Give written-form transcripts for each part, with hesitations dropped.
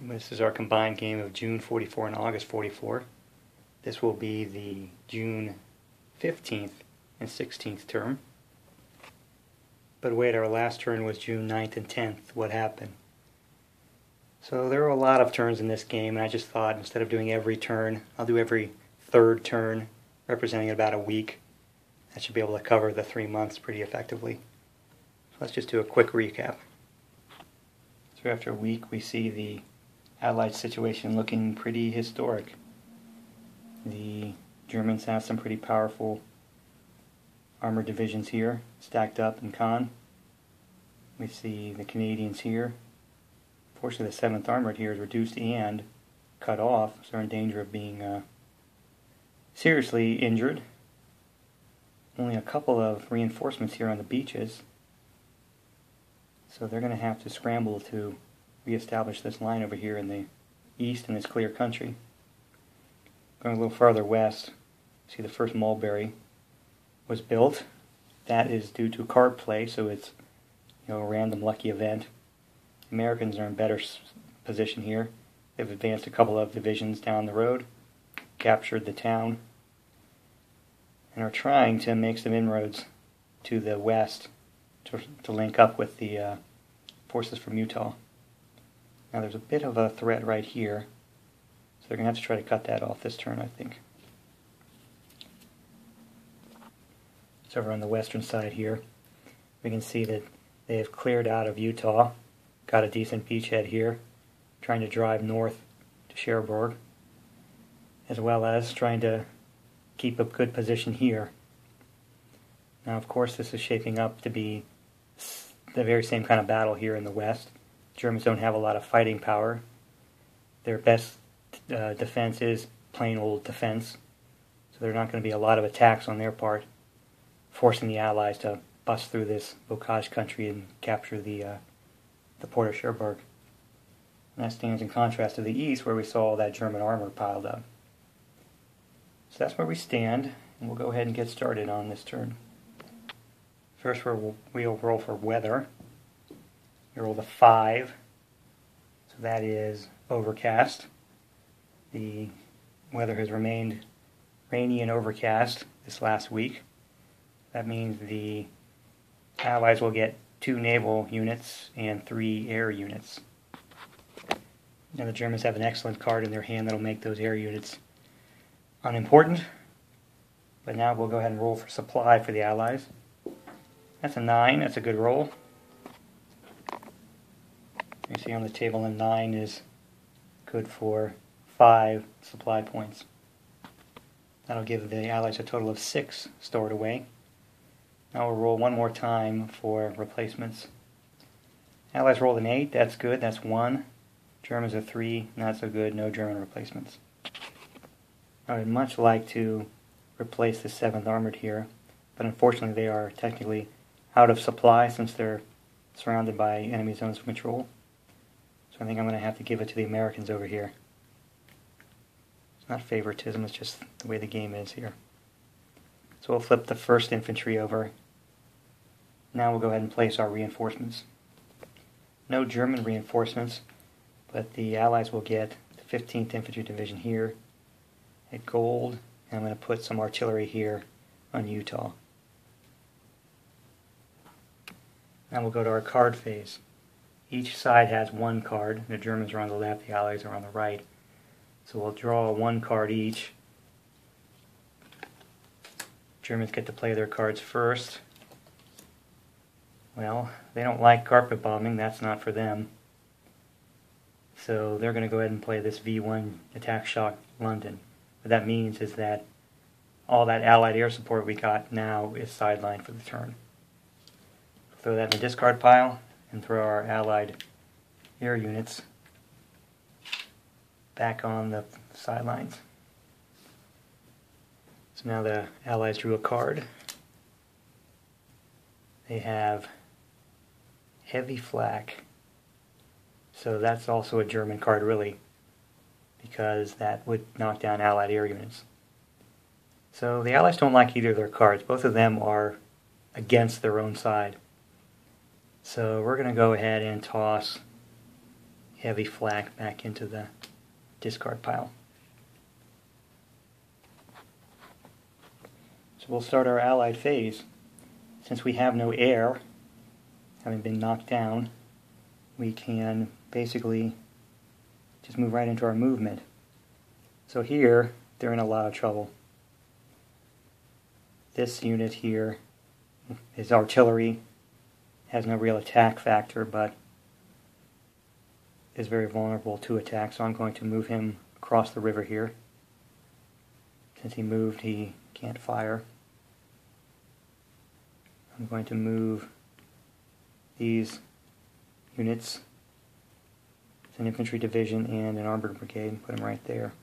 This is our combined game of June 44 and August 44. This will be the June 15th and 16th term. But wait, our last turn was June 9th and 10th. What happened? So there are a lot of turns in this game, and I just thought instead of doing every turn, I'll do every third turn, representing about a week. That should be able to cover the 3 months pretty effectively. So let's just do a quick recap. So after a week, we see the Allied situation looking pretty historic. The Germans have some pretty powerful armored divisions here, stacked up in Caen. We see the Canadians here. Fortunately, the 7th Armored here is reduced and cut off, so they're in danger of being seriously injured. Only a couple of reinforcements here on the beaches, so they're going to have to scramble to reestablish this line over here in the east in this clear country. Going a little farther west, see the first Mulberry was built. That is due to card play, so it's a random lucky event. Americans are in better position here. They've advanced a couple of divisions down the road, captured the town, and are trying to make some inroads to the west to link up with the forces from Utah. Now there's a bit of a threat right here, so they're going to have to try to cut that off this turn, I think. So over on the western side here, we can see that they have cleared out of Utah, got a decent beachhead here, trying to drive north to Cherbourg, as well as trying to keep a good position here. Now, of course, this is shaping up to be the very same kind of battle here in the west. Germans don't have a lot of fighting power. Their best defense is plain old defense, so there are not going to be a lot of attacks on their part, forcing the Allies to bust through this bocage country and capture the port of Cherbourg. And that stands in contrast to the east, where we saw all that German armor piled up. So that's where we stand, and we'll go ahead and get started on this turn. First, we'll roll for weather. We roll the 5, so that is overcast. The weather has remained rainy and overcast this last week. That means the Allies will get 2 naval units and 3 air units. Now the Germans have an excellent card in their hand that'll make those air units unimportant. But now we'll go ahead and roll for supply for the Allies. That's a 9, that's a good roll. You see on the table a 9 is good for 5 supply points. That'll give the Allies a total of 6 stored away. Now we'll roll one more time for replacements. Allies rolled an 8, that's good, that's 1. Germans a 3, not so good, no German replacements. I would much like to replace the 7th Armored here, but unfortunately they are technically out of supply since they're surrounded by enemy zones of control. So I think I'm going to have to give it to the Americans over here. It's not favoritism, it's just the way the game is here. So we'll flip the 1st Infantry over. Now we'll go ahead and place our reinforcements. No German reinforcements, but the Allies will get the 15th Infantry Division here at gold, and I'm going to put some artillery here on Utah. Now we'll go to our card phase. Each side has 1 card. The Germans are on the left, the Allies are on the right. So we'll draw 1 card each. Germans get to play their cards first. Well, they don't like carpet bombing, that's not for them. So they're going to go ahead and play this V1 Attack Shock London. What that means is that all that Allied air support we got now is sidelined for the turn. Throw that in the discard pile and throw our Allied air units back on the sidelines. So now the Allies drew a card. They have heavy flak. So that's also a German card really, because that would knock down Allied air units. So the Allies don't like either of their cards. Both of them are against their own side. So we're going to go ahead and toss heavy flak back into the discard pile. So we'll start our Allied phase. Since we have no air, having been knocked down, we can basically just move right into our movement. So here, they're in a lot of trouble. This unit here is artillery, has no real attack factor, but is very vulnerable to attack, so I'm going to move him across the river here. Since he moved, he can't fire. I'm going to move these units. It's an infantry division and an armored brigade, and put them right there.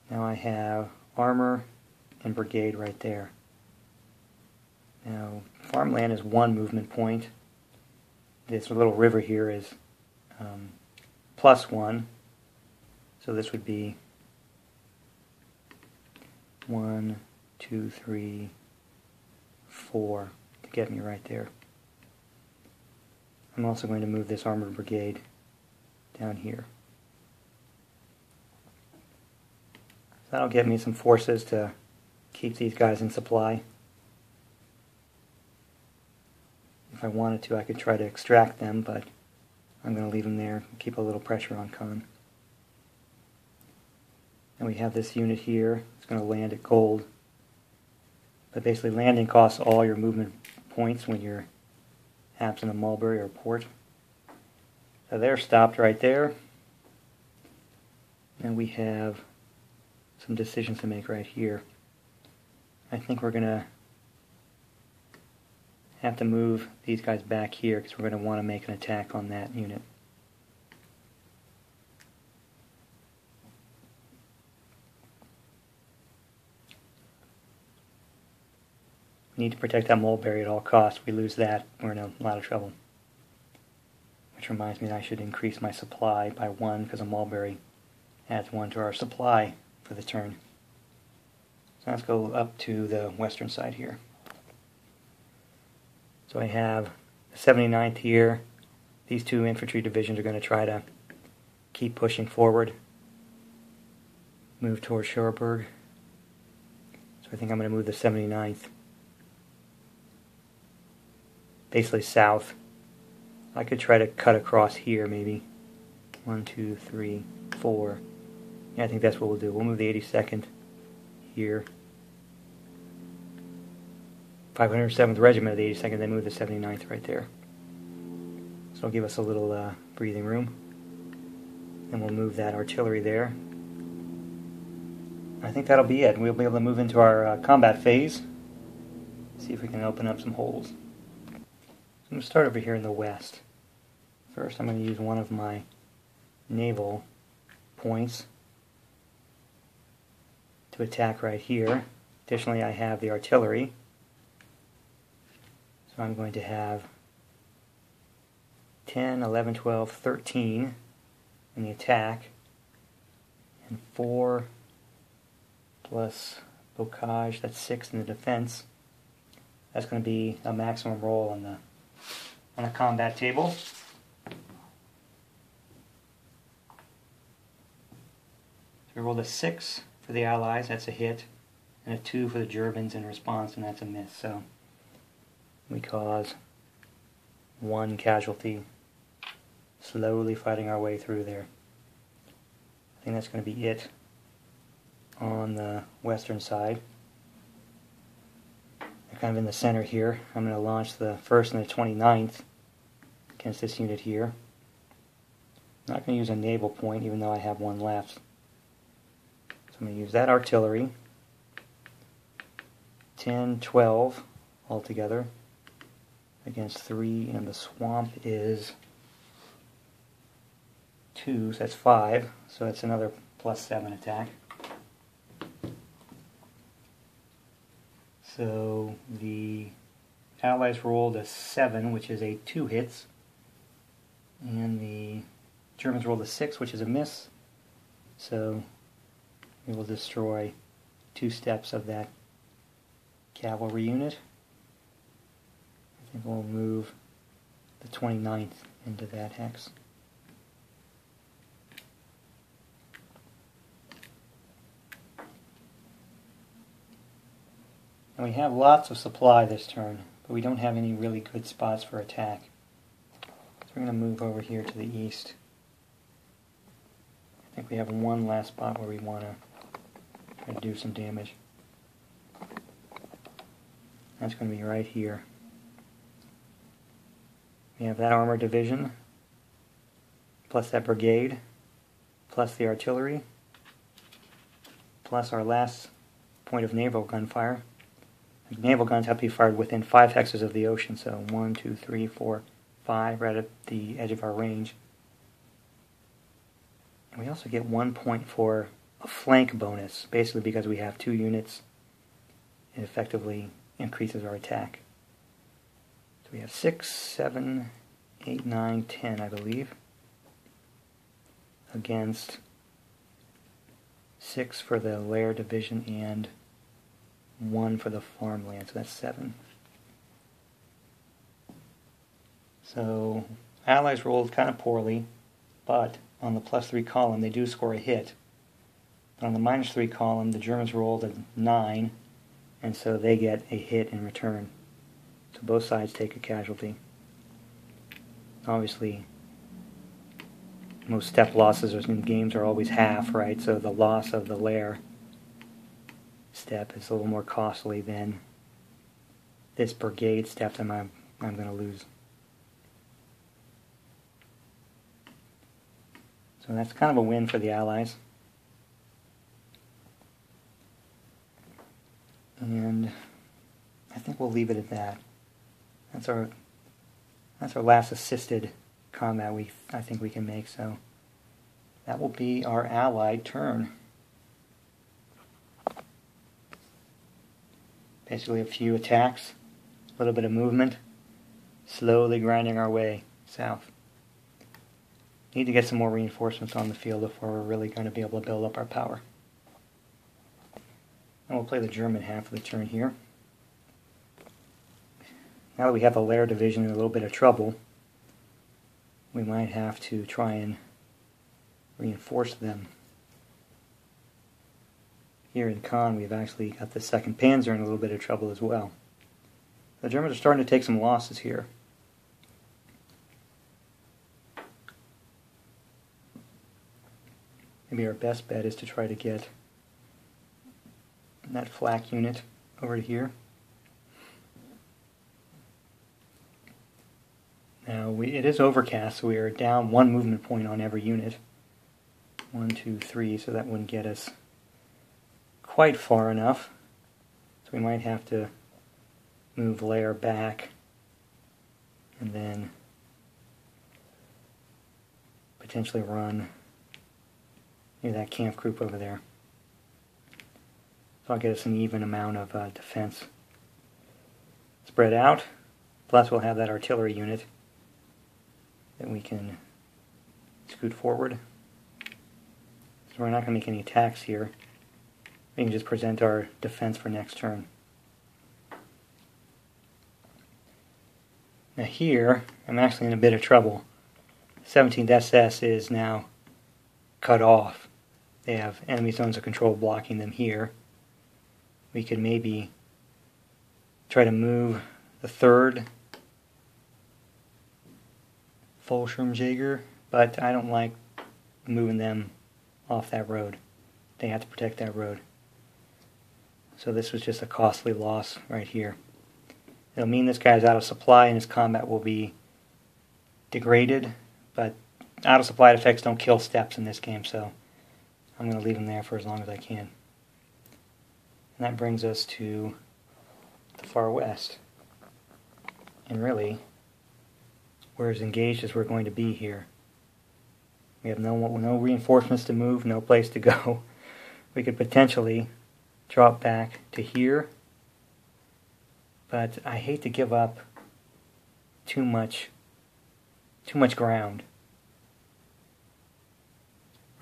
Now I have armor and brigade right there. Now, farmland is one movement point. This little river here is +1. So this would be 1, 2, 3, 4 to get me right there. I'm also going to move this armored brigade down here. That'll get me some forces to keep these guys in supply. If I wanted to, I could try to extract them, but I'm going to leave them there and keep a little pressure on Khan. And we have this unit here. It's going to land at gold. But basically landing costs all your movement points when you're absent of Mulberry or port. So they're stopped right there. And we have some decisions to make right here. I think we're going to have to move these guys back here because we're going to want to make an attack on that unit. We need to protect that Mulberry at all costs. If we lose that, we're in a lot of trouble. Which reminds me that I should increase my supply by 1 because a Mulberry adds 1 to our supply for the turn. So let's go up to the western side here. So I have the 79th here. These two infantry divisions are going to try to keep pushing forward. Move towards Cherbourg. So I think I'm going to move the 79th basically south. I could try to cut across here maybe. 1, 2, 3, 4. Yeah, I think that's what we'll do. We'll move the 82nd here. 507th Regiment of the 82nd, then move the 79th right there. So it'll give us a little breathing room. And we'll move that artillery there. I think that'll be it. We'll be able to move into our combat phase. See if we can open up some holes. So I'm going to start over here in the west. First I'm going to use one of my naval points to attack right here. Additionally, I have the artillery. So I'm going to have 10, 11, 12, 13 in the attack, and 4 plus bocage, that's 6 in the defense. That's going to be a maximum roll on a combat table. So we rolled a 6 for the Allies, that's a hit, and a 2 for the Germans in response, and that's a miss. So we cause 1 casualty, slowly fighting our way through there. I think that's going to be it on the western side. They're kind of in the center here. I'm going to launch the 1st and the 29th against this unit here. I'm not going to use a naval point, even though I have 1 left. So I'm going to use that artillery. 10, 12 altogether against 3, and the swamp is 2, so that's 5, so that's another +7 attack. So the Allies rolled a 7, which is a 2 hits, and the Germans rolled a 6, which is a miss, so we will destroy 2 steps of that cavalry unit. I think we'll move the 29th into that hex. And we have lots of supply this turn, but we don't have any really good spots for attack. So we're going to move over here to the east. I think we have one last spot where we want to try to do some damage. That's going to be right here. We have that armored division, plus that brigade, plus the artillery, plus our last point of naval gunfire. Naval guns have to be fired within 5 hexes of the ocean, so 1, 2, 3, 4, 5, right at the edge of our range. And we also get 1 point for a flank bonus, basically because we have 2 units. It effectively increases our attack. So we have 6, 7, 8, 9, 10, I believe, against 6 for the lair division and 1 for the farmland, so that's 7. So Allies rolled kind of poorly, but on the +3 column they do score a hit. On the -3 column the Germans rolled a 9, and so they get a hit in return. So both sides take a casualty. Obviously, most step losses in games are always half, right? So the loss of the lair step is a little more costly than this brigade step that I'm going to lose. So that's kind of a win for the Allies. And I think we'll leave it at that. That's our last assisted combat I think we can make, so that will be our Allied turn. Basically a few attacks, a little bit of movement, slowly grinding our way south. Need to get some more reinforcements on the field before we're really going to be able to build up our power. And we'll play the German half of the turn here. Now that we have the lair division in a little bit of trouble, we might have to try and reinforce them. Here in Caen, we've actually got the 2nd Panzer in a little bit of trouble as well. The Germans are starting to take some losses here. Maybe our best bet is to try to get that flak unit over here. Now, it is overcast, so we are down 1 movement point on every unit. 1, 2, 3, so that wouldn't get us quite far enough. So we might have to move lair back and then potentially run near that camp group over there. So I'll get us an even amount of defense spread out. Plus we'll have that artillery unit that we can scoot forward. So we're not going to make any attacks here. We can just present our defense for next turn. Now here, I'm actually in a bit of trouble. 17th SS is now cut off. They have enemy zones of control blocking them here. We could maybe try to move the 3rd Fallschirmjäger, but I don't like moving them off that road. They have to protect that road. So this was just a costly loss right here. It'll mean this guy's out of supply and his combat will be degraded, but out of supply effects don't kill steps in this game, so I'm going to leave him there for as long as I can. And that brings us to the far west. And really, we're as engaged as we're going to be here. We have no reinforcements to move, no place to go. We could potentially drop back to here, but I hate to give up too much ground.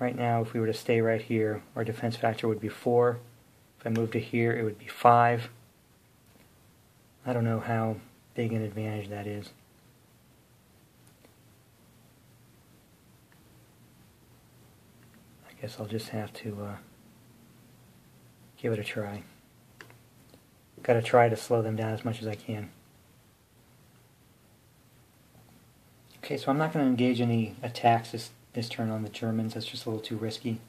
Right now, if we were to stay right here, our defense factor would be 4. If I moved to here, it would be 5. I don't know how big an advantage that is. Guess I'll just have to give it a try. Got to try to slow them down as much as I can. Okay, so I'm not going to engage any attacks this turn on the Germans. That's just a little too risky.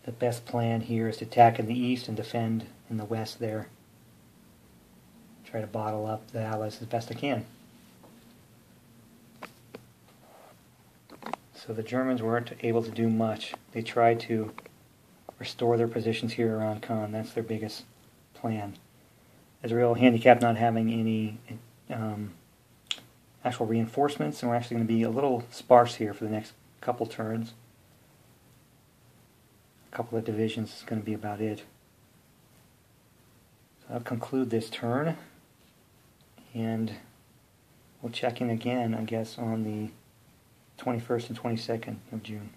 The best plan here is to attack in the east and defend in the west there. Try to bottle up the Allies as best I can. So the Germans weren't able to do much. They tried to restore their positions here around Caen. That's their biggest plan. There's a real handicap not having any actual reinforcements, and we're actually going to be a little sparse here for the next couple turns. A couple of divisions is going to be about it. So I'll conclude this turn, and we'll check in again, I guess, on the 21st and 22nd of June.